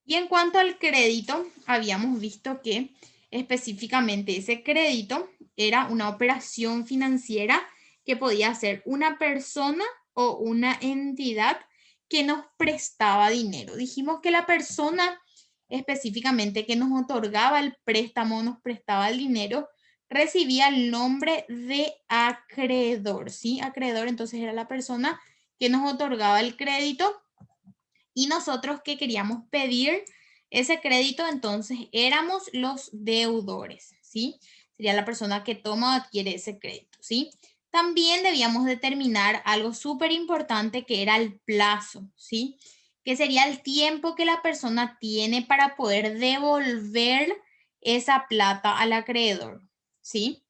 Y en cuanto al crédito, habíamos visto que específicamente ese crédito era una operación financiera que podía ser una persona o una entidad que nos prestaba dinero. Dijimos que la persona específicamente que nos otorgaba el préstamo, nos prestaba el dinero, recibía el nombre de acreedor, ¿sí? Acreedor entonces era la persona que nos otorgaba el crédito y nosotros que queríamos pedir ese crédito, entonces éramos los deudores, ¿sí? Sería la persona que toma o adquiere ese crédito, ¿sí? También debíamos determinar algo súper importante que era el plazo, ¿sí? Que sería el tiempo que la persona tiene para poder devolver esa plata al acreedor, ¿sí?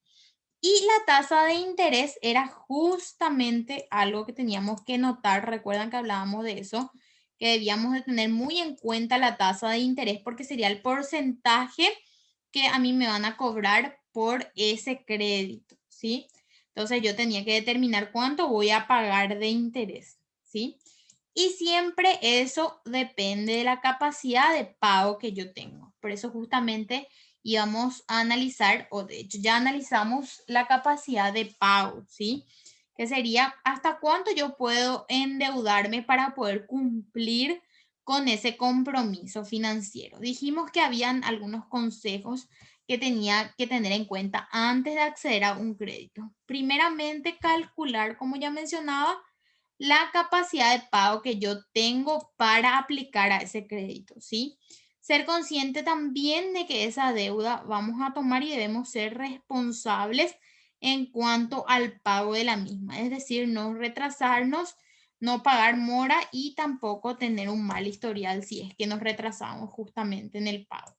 Y la tasa de interés era justamente algo que teníamos que notar. Recuerdan que hablábamos de eso, que debíamos de tener muy en cuenta la tasa de interés porque sería el porcentaje que a mí me van a cobrar por ese crédito, ¿sí? Entonces yo tenía que determinar cuánto voy a pagar de interés, ¿sí? Y siempre eso depende de la capacidad de pago que yo tengo. Por eso justamente íbamos a analizar, o de hecho ya analizamos la capacidad de pago, ¿sí? Que sería hasta cuánto yo puedo endeudarme para poder cumplir con ese compromiso financiero. Dijimos que habían algunos consejos que tenía que tener en cuenta antes de acceder a un crédito. Primeramente, calcular, como ya mencionaba, la capacidad de pago que yo tengo para aplicar a ese crédito, ¿sí? Ser consciente también de que esa deuda vamos a tomar y debemos ser responsables en cuanto al pago de la misma, es decir, no retrasarnos, no pagar mora y tampoco tener un mal historial si es que nos retrasamos justamente en el pago.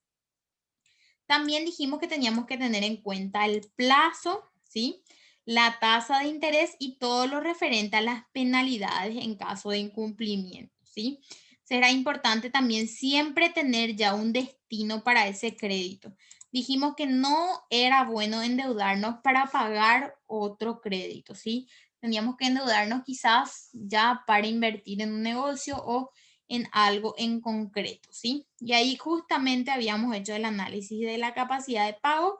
También dijimos que teníamos que tener en cuenta el plazo, ¿sí? La tasa de interés y todo lo referente a las penalidades en caso de incumplimiento, ¿sí? Será importante también siempre tener ya un destino para ese crédito. Dijimos que no era bueno endeudarnos para pagar otro crédito, ¿sí? Teníamos que endeudarnos quizás ya para invertir en un negocio o en algo en concreto, ¿sí? Y ahí justamente habíamos hecho el análisis de la capacidad de pago,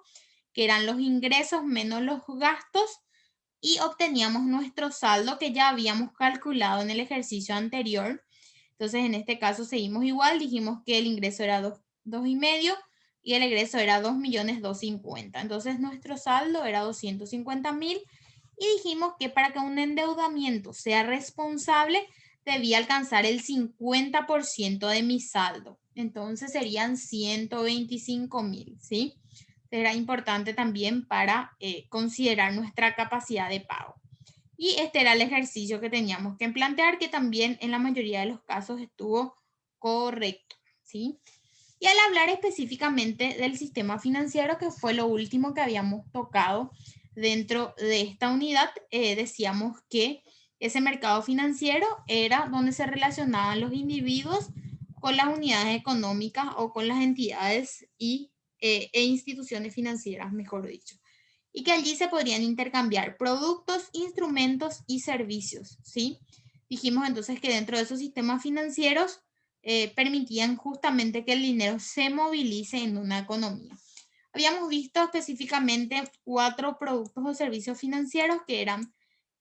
que eran los ingresos menos los gastos, y obteníamos nuestro saldo que ya habíamos calculado en el ejercicio anterior. Entonces, en este caso seguimos igual, dijimos que el ingreso era 2,5 y el egreso era 2.250.000. Entonces, nuestro saldo era 250.000 y dijimos que para que un endeudamiento sea responsable, debía alcanzar el 50% de mi saldo. Entonces serían 125.000, ¿sí? Será importante también para considerar nuestra capacidad de pago. Y este era el ejercicio que teníamos que plantear, que también en la mayoría de los casos estuvo correcto, ¿sí? Y al hablar específicamente del sistema financiero, que fue lo último que habíamos tocado dentro de esta unidad, decíamos que ese mercado financiero era donde se relacionaban los individuos con las unidades económicas o con las entidades e instituciones financieras, mejor dicho. Y que allí se podrían intercambiar productos, instrumentos y servicios, ¿sí? Dijimos entonces que dentro de esos sistemas financieros permitían justamente que el dinero se movilice en una economía. Habíamos visto específicamente 4 productos o servicios financieros que eran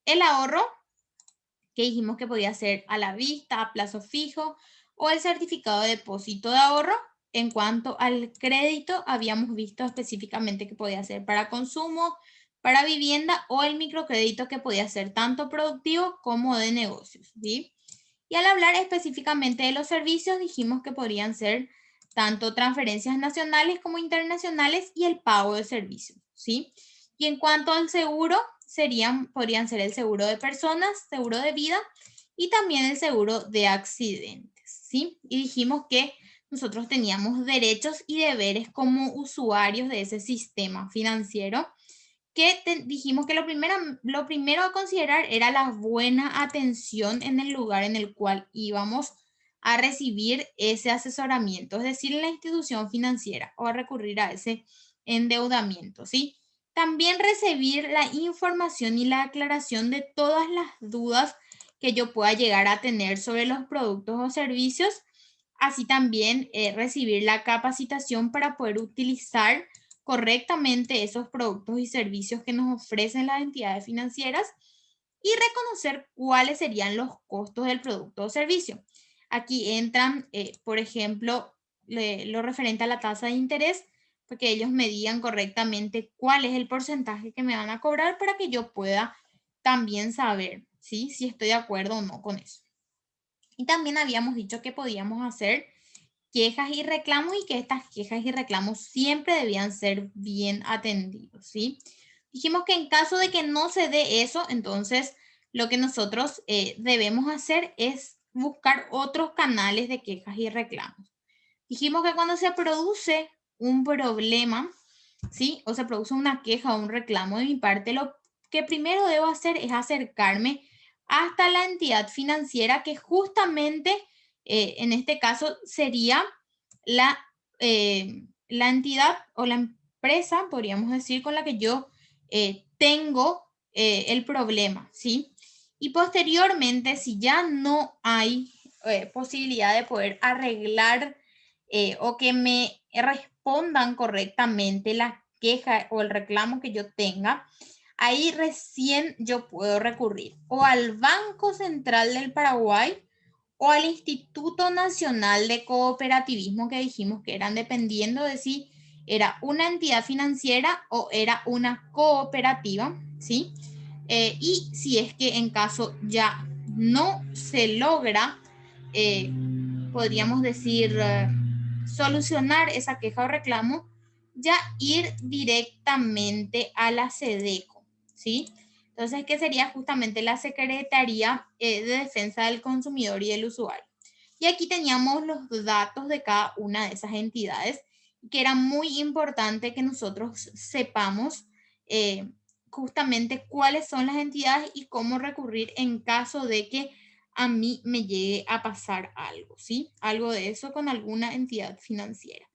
el ahorro, que dijimos que podía ser a la vista, a plazo fijo, o el certificado de depósito de ahorro. En cuanto al crédito, habíamos visto específicamente que podía ser para consumo, para vivienda o el microcrédito que podía ser tanto productivo como de negocios, ¿sí? Y al hablar específicamente de los servicios, dijimos que podrían ser tanto transferencias nacionales como internacionales y el pago de servicios, ¿sí? Y en cuanto al seguro, podrían ser el seguro de personas, seguro de vida y también el seguro de accidentes, ¿sí? Y dijimos que nosotros teníamos derechos y deberes como usuarios de ese sistema financiero, que dijimos que lo primero a considerar era la buena atención en el lugar en el cual íbamos a recibir ese asesoramiento, es decir, en la institución financiera o a recurrir a ese endeudamiento, ¿sí? También recibir la información y la aclaración de todas las dudas que yo pueda llegar a tener sobre los productos o servicios Así también recibir la capacitación para poder utilizar correctamente esos productos y servicios que nos ofrecen las entidades financieras y reconocer cuáles serían los costos del producto o servicio. Aquí entran, por ejemplo, lo referente a la tasa de interés, porque ellos me digan correctamente cuál es el porcentaje que me van a cobrar para que yo pueda también saber, ¿sí? Si estoy de acuerdo o no con eso. Y también habíamos dicho que podíamos hacer quejas y reclamos y que estas quejas y reclamos siempre debían ser bien atendidos, ¿sí? Dijimos que en caso de que no se dé eso, entonces lo que nosotros debemos hacer es buscar otros canales de quejas y reclamos. Dijimos que cuando se produce un problema, ¿sí? O se produce una queja o un reclamo de mi parte, lo que primero debo hacer es acercarme hasta la entidad financiera que justamente en este caso sería la, la entidad o la empresa, podríamos decir, con la que yo tengo el problema, ¿sí? Y posteriormente, si ya no hay posibilidad de poder arreglar o que me respondan correctamente la queja o el reclamo que yo tenga, ahí recién yo puedo recurrir o al Banco Central del Paraguay o al Instituto Nacional de Cooperativismo que dijimos que eran dependiendo de si era una entidad financiera o era una cooperativa, ¿sí? Y si es que en caso ya no se logra, eh, podríamos decir, solucionar esa queja o reclamo, ya ir directamente a la SEDECO, ¿sí? Entonces, ¿qué sería justamente la Secretaría de Defensa del Consumidor y del Usuario? Y aquí teníamos los datos de cada una de esas entidades, que era muy importante que nosotros sepamos justamente cuáles son las entidades y cómo recurrir en caso de que a mí me llegue a pasar algo, ¿sí? Algo de eso con alguna entidad financiera.